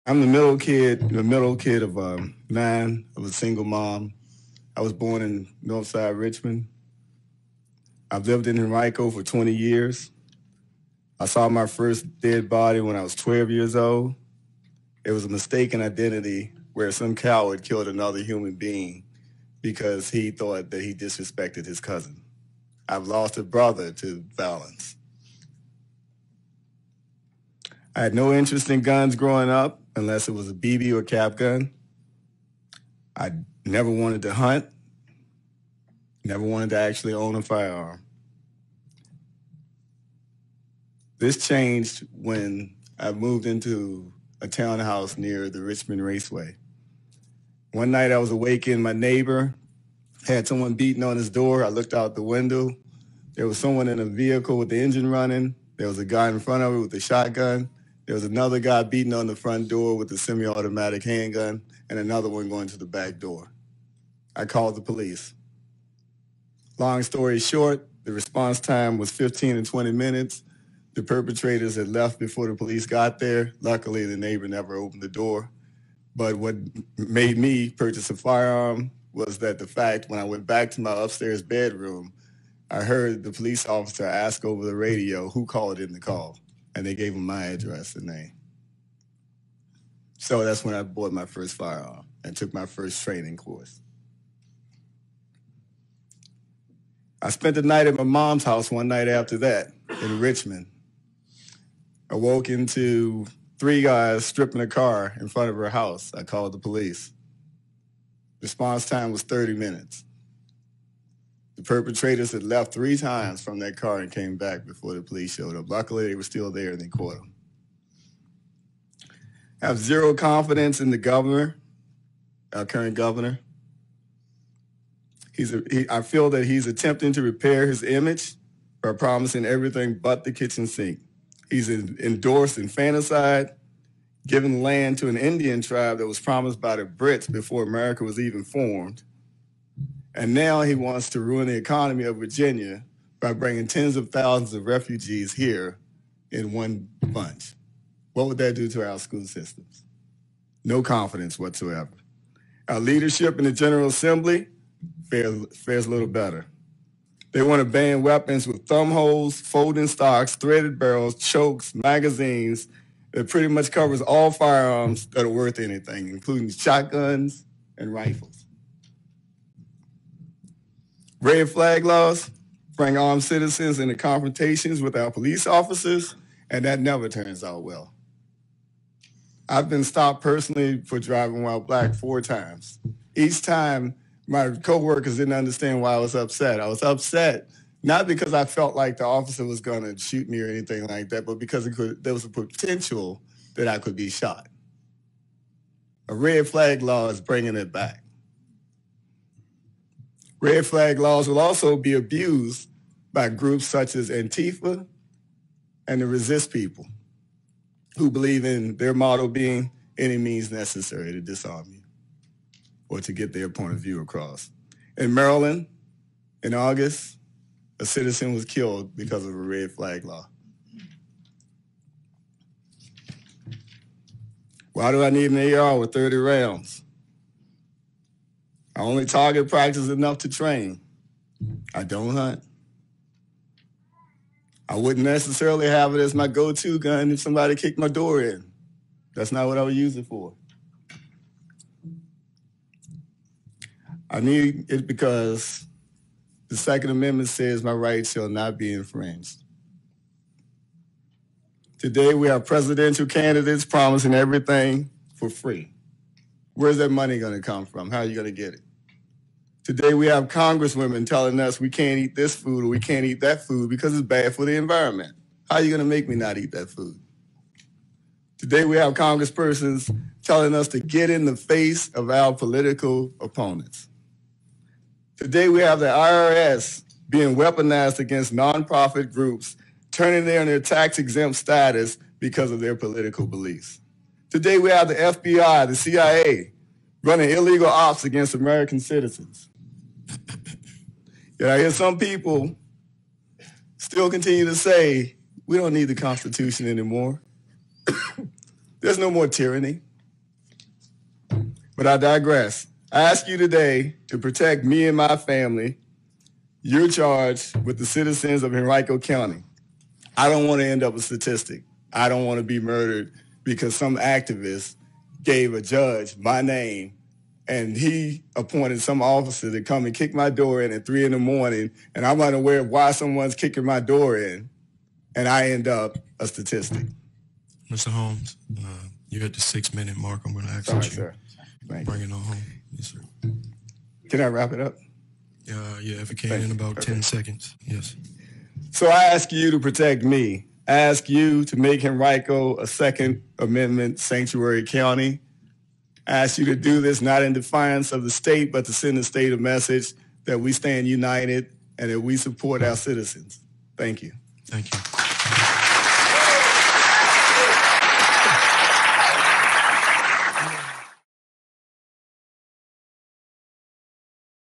I'm the middle kid of nine, of a single mom. I was born in Northside Richmond. I've lived in Henrico for 20 years. I saw my first dead body when I was 12 years old. It was a mistaken identity where some coward killed another human being because he thought that he disrespected his cousin. I've lost a brother to violence. I had no interest in guns growing up unless it was a BB or cap gun. I never wanted to hunt, never wanted to actually own a firearm. This changed when I moved into a townhouse near the Richmond Raceway. One night I was awakened, my neighbor had someone beating on his door. I looked out the window. There was someone in a vehicle with the engine running. There was a guy in front of it with a shotgun. There was another guy beating on the front door with a semi-automatic handgun and another one going to the back door. I called the police. Long story short, the response time was 15 to 20 minutes. The perpetrators had left before the police got there. Luckily, the neighbor never opened the door. But what made me purchase a firearm was that the fact when I went back to my upstairs bedroom, I heard the police officer ask over the radio who called in the call, and they gave him my address and name. So that's when I bought my first firearm and took my first training course. I spent the night at my mom's house one night after that in Richmond. I woke into 3 guys stripping a car in front of her house. I called the police. Response time was 30 minutes. The perpetrators had left 3 times from that car and came back before the police showed up. Luckily, they were still there and they caught them. I have zero confidence in the governor, our current governor. I feel that he's attempting to repair his image by promising everything but the kitchen sink. He's endorsed infanticide, given land to an Indian tribe that was promised by the Brits before America was even formed. And now he wants to ruin the economy of Virginia by bringing tens of thousands of refugees here in one bunch. What would that do to our school systems? No confidence whatsoever. Our leadership in the General Assembly fares a little better. They want to ban weapons with thumb holes, folding stocks, threaded barrels, chokes, magazines. It pretty much covers all firearms that are worth anything, including shotguns and rifles. Red flag laws bring armed citizens into confrontations with our police officers, and that never turns out well. I've been stopped personally for driving while black 4 times. Each time, my coworkers didn't understand why I was upset. I was upset not because I felt like the officer was going to shoot me or anything like that, but because there was a potential that I could be shot. A red flag law is bringing it back. Red flag laws will also be abused by groups such as Antifa and the Resist people, who believe in their motto being any means necessary to disarm you or to get their point of view across. In Maryland, in August, a citizen was killed because of a red flag law. Why do I need an AR with 30 rounds? I only target practice enough to train. I don't hunt. I wouldn't necessarily have it as my go-to gun if somebody kicked my door in. That's not what I would use it for. I need it because the Second Amendment says my rights shall not be infringed. Today we have presidential candidates promising everything for free. Where's that money going to come from? How are you going to get it? Today we have congresswomen telling us we can't eat this food or we can't eat that food because it's bad for the environment. How are you going to make me not eat that food? Today we have congresspersons telling us to get in the face of our political opponents. Today we have the IRS being weaponized against nonprofit groups, turning their tax-exempt status because of their political beliefs. Today we have the FBI, the CIA, running illegal ops against American citizens. Yet I hear some people still continue to say, we don't need the Constitution anymore. There's no more tyranny. But I digress. I ask you today to protect me and my family. You're charged with the citizens of Henrico County. I don't want to end up a statistic. I don't want to be murdered because some activist gave a judge my name and he appointed some officer to come and kick my door in at 3 in the morning, and I'm unaware of why someone's kicking my door in, and I end up a statistic. Mr. Holmes, you're at the 6-minute mark. I'm going to ask Sorry, you sir. Thank bring you. it on home. Yes, sir. Can I wrap it up? Yeah, if it can, in about 10 seconds. Yes. So I ask you to protect me. I ask you to make Henrico a Second Amendment sanctuary county. I ask you to do this not in defiance of the state, but to send the state a message that we stand united and that we support our citizens. Thank you. Thank you.